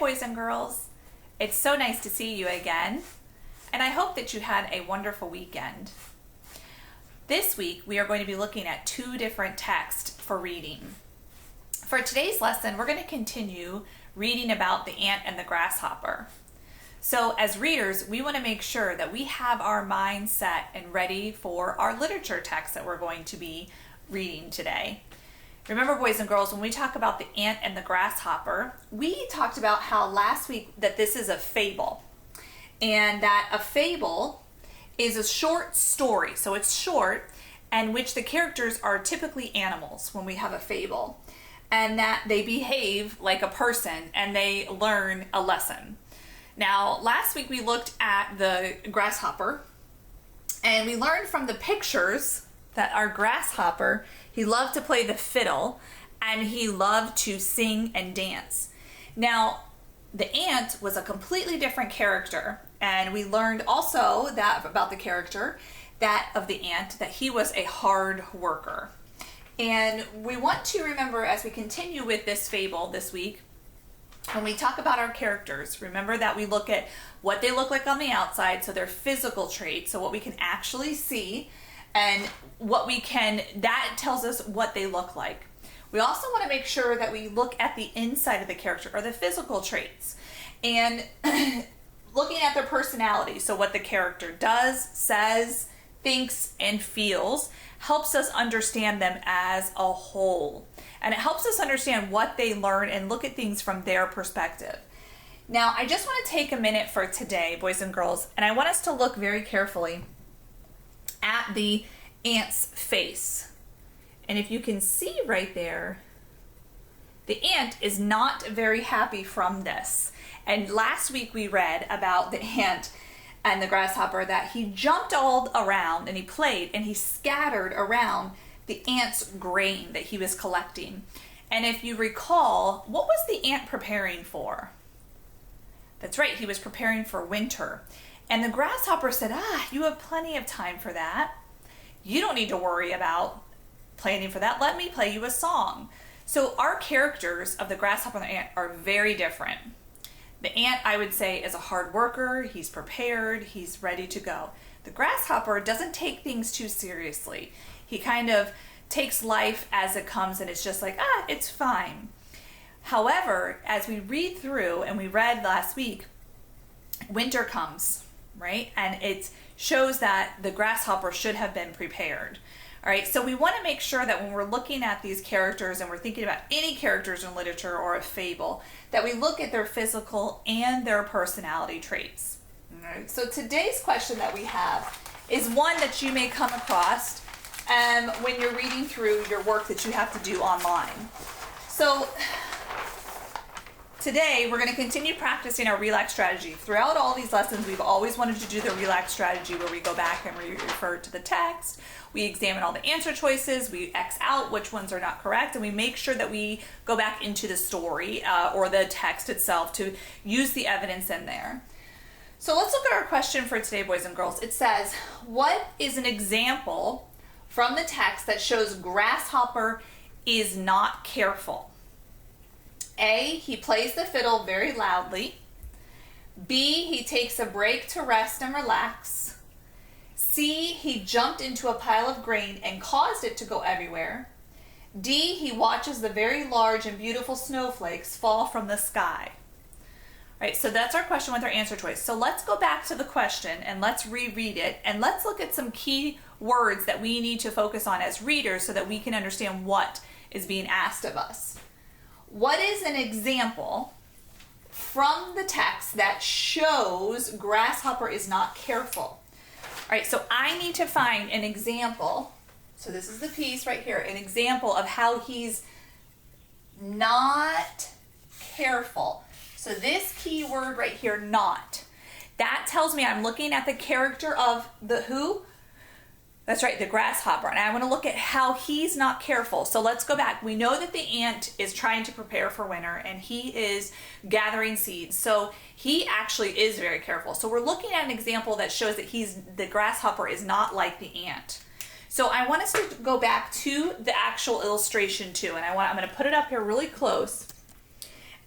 boys and girls. It's so nice to see you again, and I hope that you had a wonderful weekend. This week, we are going to be looking at two different texts for reading. For today's lesson, we're going to continue reading about the ant and the grasshopper. So as readers, we want to make sure that we have our mind set and ready for our literature text that we're going to be reading today. Remember, boys and girls, when we talk about the ant and the grasshopper, we talked about how last week that this is a fable, and that a fable is a short story. So it's short, and which the characters are typically animals when we have a fable, and that they behave like a person and they learn a lesson. Now, last week we looked at the grasshopper, and we learned from the pictures that our grasshopper, he loved to play the fiddle, and he loved to sing and dance. Now, the ant was a completely different character, and we learned also that about the character that of the ant, that he was a hard worker. And we want to remember, as we continue with this fable this week, when we talk about our characters, remember that we look at what they look like on the outside, so their physical traits, so what we can actually see, and what we can, that tells us what they look like. We also want to make sure that we look at the inside of the character, or the physical traits, and looking at their personality, so what the character does, says, thinks, and feels, helps us understand them as a whole. And it helps us understand what they learn and look at things from their perspective. Now, I just want to take a minute for today, boys and girls, and I want us to look very carefully at the ant's face. And if you can see right there, the ant is not very happy from this. And last week we read about the ant and the grasshopper, that he jumped all around and he played and he scattered around the ant's grain that he was collecting. And if you recall, what was the ant preparing for? That's right, he was preparing for winter. And the grasshopper said, you have plenty of time for that. You don't need to worry about planning for that. Let me play you a song. So our characters of the grasshopper and the ant are very different. The ant, I would say, is a hard worker. He's prepared. He's ready to go. The grasshopper doesn't take things too seriously. He kind of takes life as it comes, and it's just like, it's fine. However, as we read through, and we read last week, winter comes, right? And it shows that the grasshopper should have been prepared. All right, so we want to make sure that when we're looking at these characters and we're thinking about any characters in literature or a fable, that we look at their physical and their personality traits. All right, so today's question that we have is one that you may come across when you're reading through your work that you have to do online. So today, we're going to continue practicing our relax strategy. Throughout all these lessons, we've always wanted to do the relax strategy, where we go back and we refer to the text, we examine all the answer choices, we X out which ones are not correct, and we make sure that we go back into the story or the text itself to use the evidence in there. So let's look at our question for today, boys and girls. It says, what is an example from the text that shows grasshopper is not careful? A, he plays the fiddle very loudly. B, he takes a break to rest and relax. C, he jumped into a pile of grain and caused it to go everywhere. D, he watches the very large and beautiful snowflakes fall from the sky. All right, so that's our question with our answer choice. So let's go back to the question and let's reread it, and let's look at some key words that we need to focus on as readers so that we can understand what is being asked of us. What is an example from the text that shows grasshopper is not careful? All right, so I need to find an example. So this is the piece right here, an example of how he's not careful. So this key word right here, not, that tells me I'm looking at the character of the who? That's right, the grasshopper. And I want to look at how he's not careful. So let's go back. We know that the ant is trying to prepare for winter, and he is gathering seeds. So he actually is very careful. So we're looking at an example that shows that the grasshopper is not like the ant. So I want us to go back to the actual illustration too. And I'm going to put it up here really close.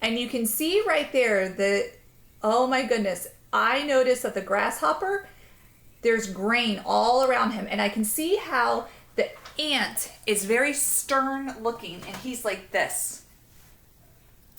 And you can see right there that, oh my goodness, I noticed that the grasshopper, there's grain all around him. And I can see how the ant is very stern looking and he's like this.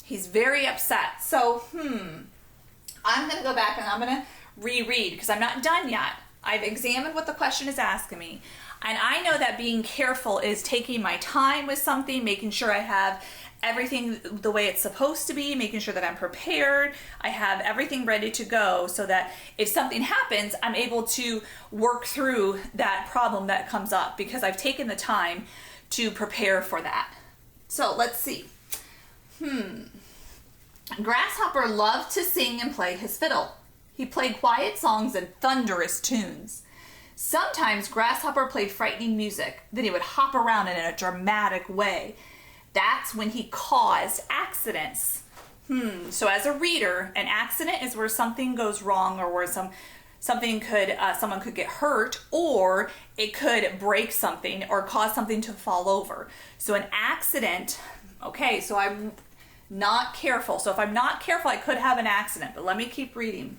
He's very upset. So, I'm going to go back and I'm going to reread because I'm not done yet. I've examined what the question is asking me. And I know that being careful is taking my time with something, making sure I have everything the way it's supposed to be, making sure that I'm prepared, I have everything ready to go so that if something happens, I'm able to work through that problem that comes up because I've taken the time to prepare for that. So let's see. Grasshopper loved to sing and play his fiddle. He played quiet songs and thunderous tunes. Sometimes Grasshopper played frightening music. Then he would hop around in a dramatic way. That's when he caused accidents. So as a reader, an accident is where something goes wrong or where someone could get hurt, or it could break something or cause something to fall over. So an accident, okay, so I'm not careful. So if I'm not careful, I could have an accident, but let me keep reading.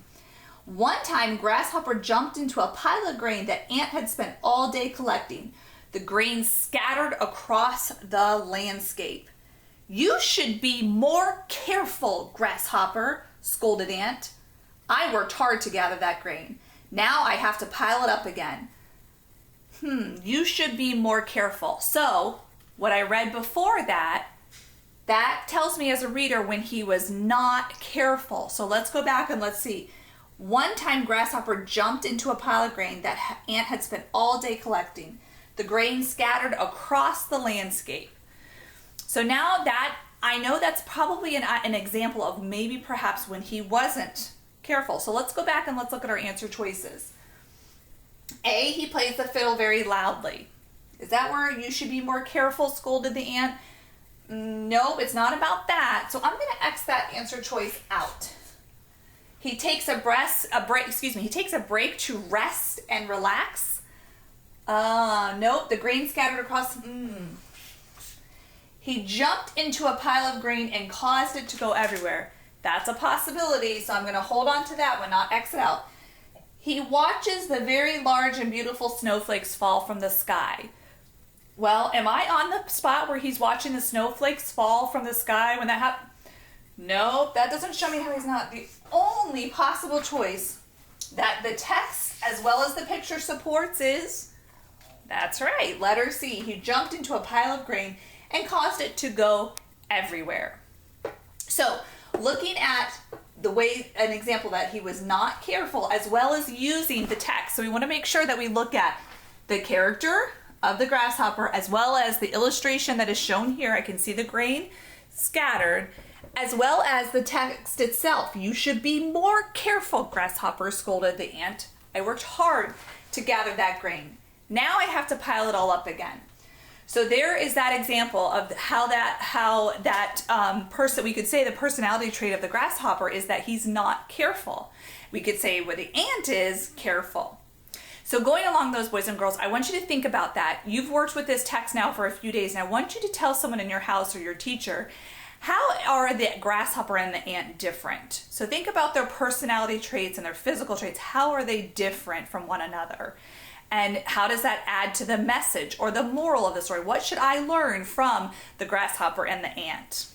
One time, Grasshopper jumped into a pile of grain that Ant had spent all day collecting. The grain scattered across the landscape. You should be more careful, Grasshopper, scolded Ant. I worked hard to gather that grain. Now I have to pile it up again. You should be more careful. So, what I read before that tells me as a reader when he was not careful. So let's go back and let's see. One time Grasshopper jumped into a pile of grain that Ant had spent all day collecting. The grain scattered across the landscape. So now that I know that's probably an example of maybe perhaps when he wasn't careful. So let's go back and let's look at our answer choices. A, he plays the fiddle very loudly. Is that where you should be more careful, scolded the ant? Nope, it's not about that. So I'm going to X that answer choice out. He takes a break to rest and relax. Nope, the grain scattered across. He jumped into a pile of grain and caused it to go everywhere. That's a possibility, so I'm going to hold on to that one, not X it out. He watches the very large and beautiful snowflakes fall from the sky. Well, am I on the spot where he's watching the snowflakes fall from the sky when that happens? Nope, that doesn't show me how he's not. The only possible choice that the text as well as the picture supports is, that's right, letter C. He jumped into a pile of grain and caused it to go everywhere. So, looking at the way, an example that he was not careful as well as using the text. So we want to make sure that we look at the character of the grasshopper as well as the illustration that is shown here. I can see the grain scattered as well as the text itself. You should be more careful, Grasshopper, scolded the ant. I worked hard to gather that grain. Now I have to pile it all up again. So there is that example of how that person, we could say the personality trait of the grasshopper is that he's not careful. We could say where the ant is careful. So going along those, boys and girls, I want you to think about that. You've worked with this text now for a few days, and I want you to tell someone in your house or your teacher, how are the grasshopper and the ant different? So think about their personality traits and their physical traits. How are they different from one another? And how does that add to the message or the moral of the story? What should I learn from the grasshopper and the ant?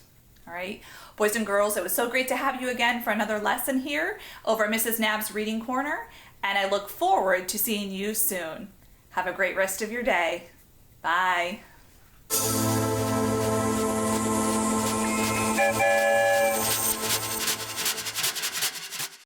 All right, boys and girls, it was so great to have you again for another lesson here over at Mrs. Knapp's Reading Corner, and I look forward to seeing you soon. Have a great rest of your day. Bye.